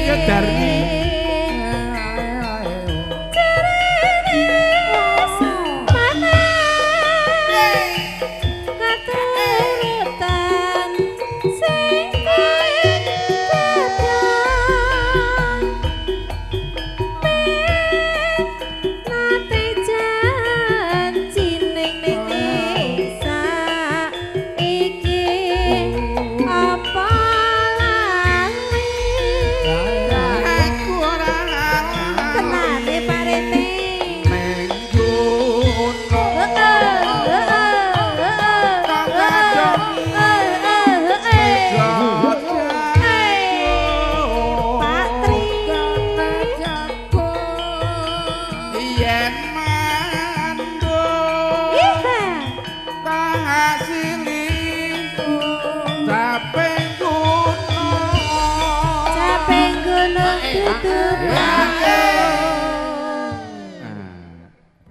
ya Darni.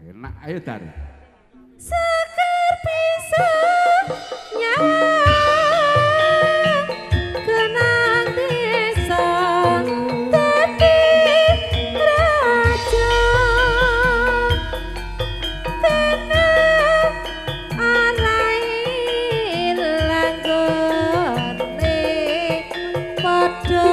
Enak, ayo Dar. Sekar bisa kenang desa dadi raja tenang arai langgone padha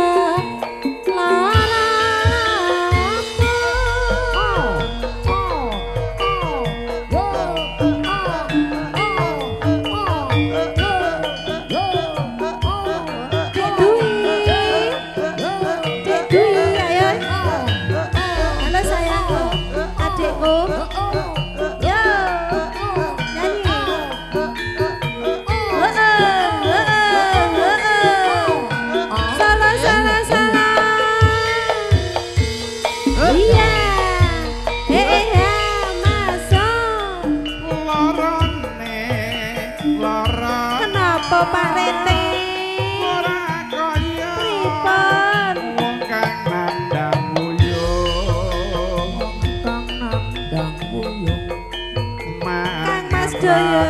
Pak Rete ora kaya pripun wong kang nandang wuyung Kang Mas Doyo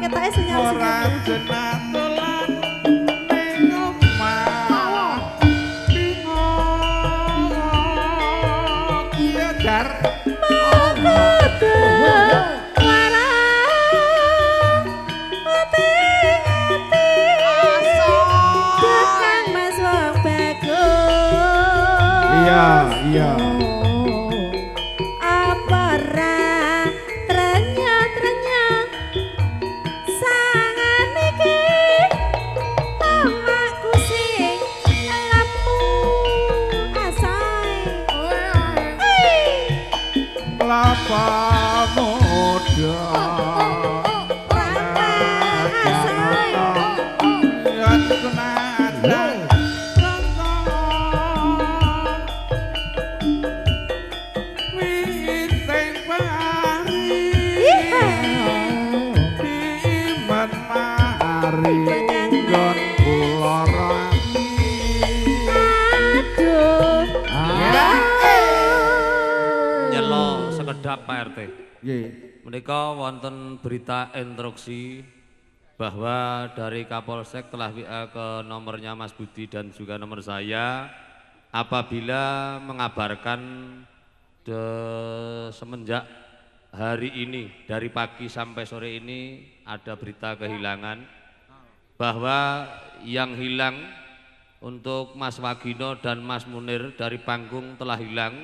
ketoke senyum ora jenat dolan ning omah bingung iya Dar iya apa ra trenyot sangan iki awakku sing lamu asae lapa muda asae yen kenal sekedap Pak RT. Menika wonten berita instruksi bahwa dari Kapolsek telah WA ke nomornya Mas Budi dan juga nomor saya apabila mengabarkan semenjak hari ini dari pagi sampai sore ini ada berita kehilangan bahwa yang hilang untuk Mas Wagino dan Mas Munir dari panggung telah hilang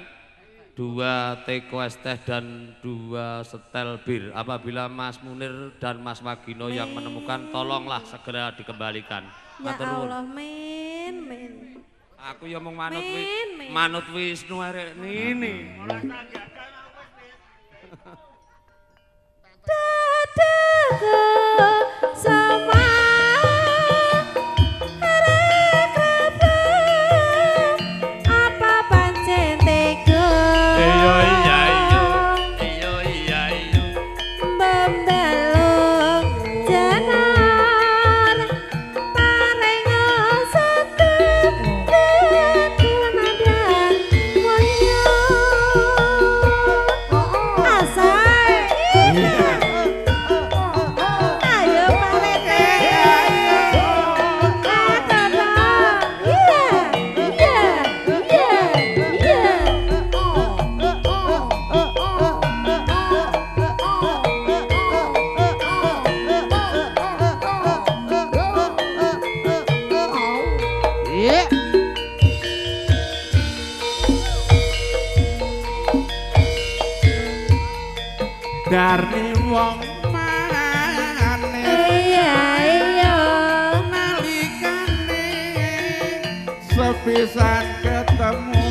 2 teko es teh dan 2 setel bir. Apabila Mas Munir dan Mas Wagino yang menemukan tolonglah segera dikembalikan. Ya Allah men. Aku ya mung manut Wisnu arek nini. Dadaku sama Iya. Darni wong manis Iya iya nalikane sepisan ketemu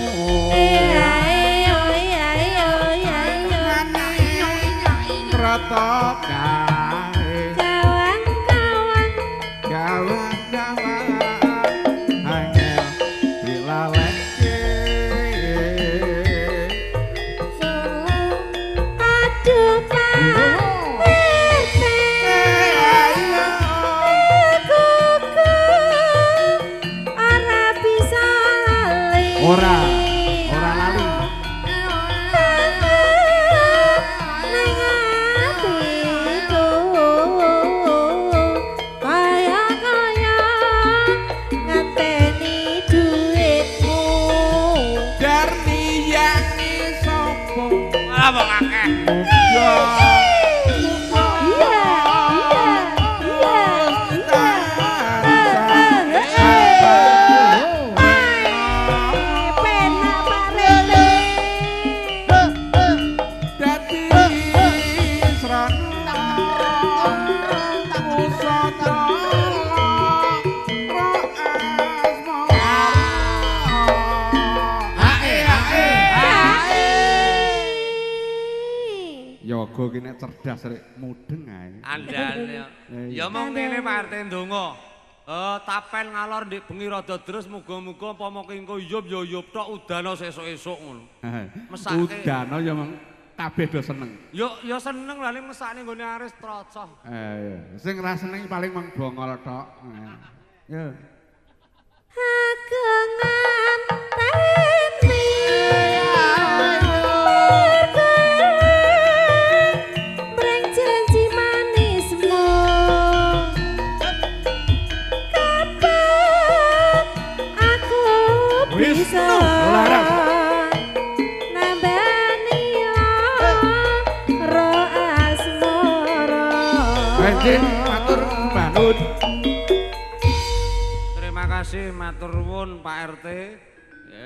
iya iya iya iya iya rata kae kawan-kawan kawan-kawan angel dilaleke aduh Pak Wete ora bisa lali ora lali ning atiku kaya-kaya ngenteni duitmu darni yang sopo Malah wong akeh. muga iya iya penak Pak Rete dadi srana pusaka Yoga ki nek cerdas rek mudeng ae. Andane. Ya mong ngene Pak RT ndonga. Tapen ngalor ndek bengi rada deres muga-muga upama engko yub ya yub tok udana sesuk-esuk ngono. Mesake. Udana ya meng kabeh do seneng. Ya seneng lah ning mesakne nggone aris trocoh. Sing ra seneng paling meng bongol tok. Ya. agengan teni breng janji manismu kapan aku bisa Laras. nambani ro asmara Benjing matur bangun. Terima kasih matur nuwun Pak RT.